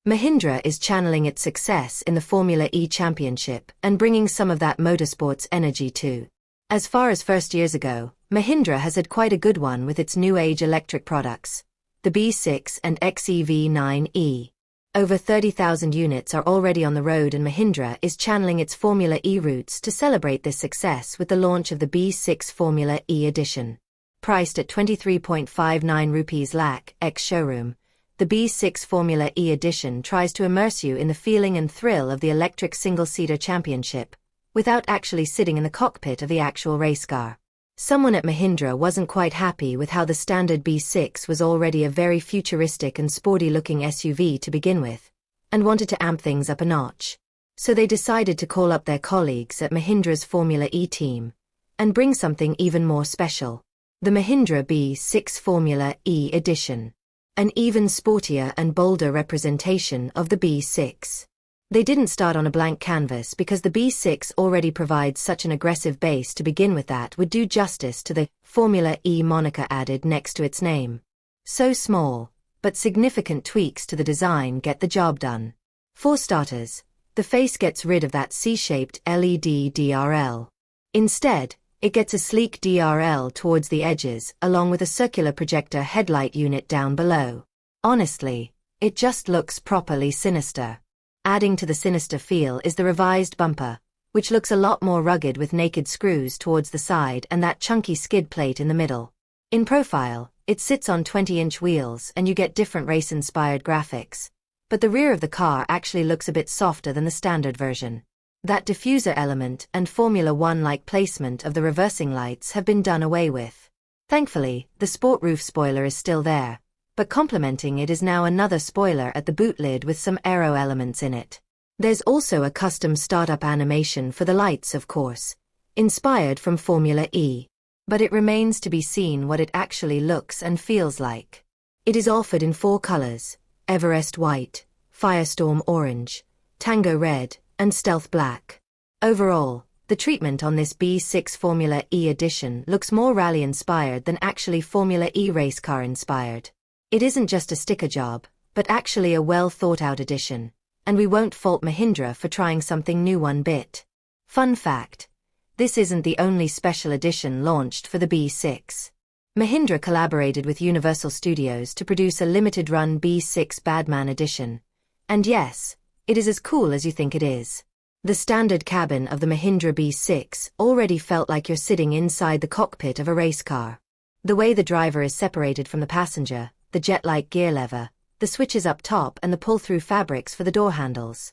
Mahindra is channeling its success in the Formula E Championship and bringing some of that motorsports energy too. As far as first years ago, Mahindra has had quite a good one with its new age electric products, the B6 and XEV9e. Over 30,000 units are already on the road, and Mahindra is channeling its Formula E roots to celebrate this success with the launch of the B6 Formula E edition. Priced at 23.59 rupees Lakh, ex-showroom, the B6 Formula E edition tries to immerse you in the feeling and thrill of the electric single-seater championship, without actually sitting in the cockpit of the actual race car. Someone at Mahindra wasn't quite happy with how the standard B6 was already a very futuristic and sporty-looking SUV to begin with, and wanted to amp things up a notch. So they decided to call up their colleagues at Mahindra's Formula E team, and bring something even more special. The Mahindra B6 Formula E edition. An even sportier and bolder representation of the B6. They didn't start on a blank canvas because the B6 already provides such an aggressive base to begin with that would do justice to the Formula E moniker added next to its name. So small, but significant tweaks to the design get the job done. For starters, the face gets rid of that C-shaped LED DRL. Instead, it gets a sleek DRL towards the edges along with a circular projector headlight unit down below. Honestly, it just looks properly sinister. Adding to the sinister feel is the revised bumper, which looks a lot more rugged with naked screws towards the side and that chunky skid plate in the middle. In profile, it sits on 20-inch wheels and you get different race-inspired graphics. But the rear of the car actually looks a bit softer than the standard version. That diffuser element and Formula One-like placement of the reversing lights have been done away with. Thankfully, the sport roof spoiler is still there, but complementing it is now another spoiler at the boot lid with some aero elements in it. There's also a custom startup animation for the lights, of course, inspired from Formula E. But it remains to be seen what it actually looks and feels like. It is offered in 4 colors: Everest White, Firestorm Orange, Tango Red, and Stealth Black. Overall, the treatment on this B6 Formula E edition looks more rally-inspired than actually Formula E race car inspired. It isn't just a sticker job, but actually a well-thought-out edition, and we won't fault Mahindra for trying something new one bit. Fun fact: this isn't the only special edition launched for the B6. Mahindra collaborated with Universal Studios to produce a limited-run B6 Badman edition. And yes, it is as cool as you think it is. The standard cabin of the Mahindra B6 already felt like you're sitting inside the cockpit of a race car. The way the driver is separated from the passenger, the jet-like gear lever, the switches up top and the pull-through fabrics for the door handles,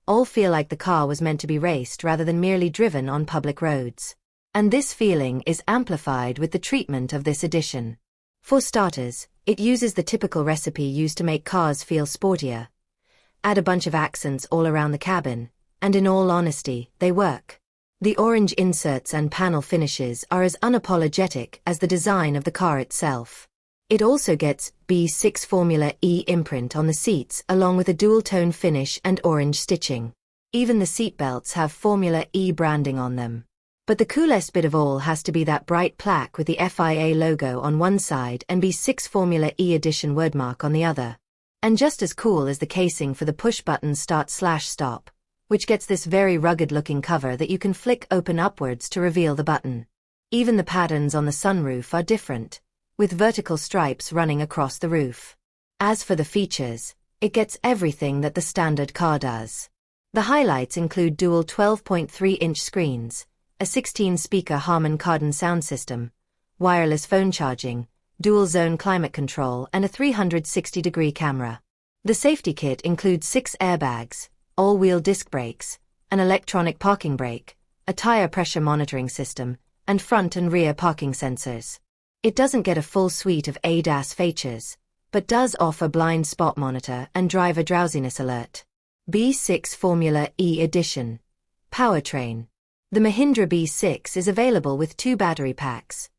all feel like the car was meant to be raced rather than merely driven on public roads. And this feeling is amplified with the treatment of this edition. For starters, it uses the typical recipe used to make cars feel sportier. Add a bunch of accents all around the cabin, and in all honesty, they work. The orange inserts and panel finishes are as unapologetic as the design of the car itself. It also gets B6 Formula E imprint on the seats along with a dual-tone finish and orange stitching. Even the seatbelts have Formula E branding on them. But the coolest bit of all has to be that bright plaque with the FIA logo on one side and B6 Formula E edition wordmark on the other. And just as cool is the casing for the push-button start/stop, which gets this very rugged-looking cover that you can flick open upwards to reveal the button. Even the patterns on the sunroof are different, with vertical stripes running across the roof. As for the features, it gets everything that the standard car does. The highlights include dual 12.3-inch screens, a 16-speaker Harman Kardon sound system, wireless phone charging, dual-zone climate control and a 360-degree camera. The safety kit includes 6 airbags, all-wheel disc brakes, an electronic parking brake, a tire pressure monitoring system, and front and rear parking sensors. It doesn't get a full suite of ADAS features, but does offer blind spot monitor and driver drowsiness alert. B6 Formula E Edition. Powertrain. The Mahindra B6 is available with 2 battery packs,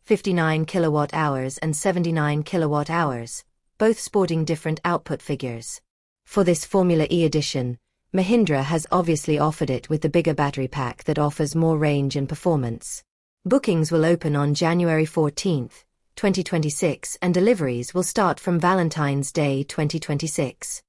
59 kilowatt-hours and 79 kilowatt-hours, both sporting different output figures. For this Formula E edition, Mahindra has obviously offered it with the bigger battery pack that offers more range and performance. Bookings will open on January 14, 2026 and deliveries will start from Valentine's Day 2026.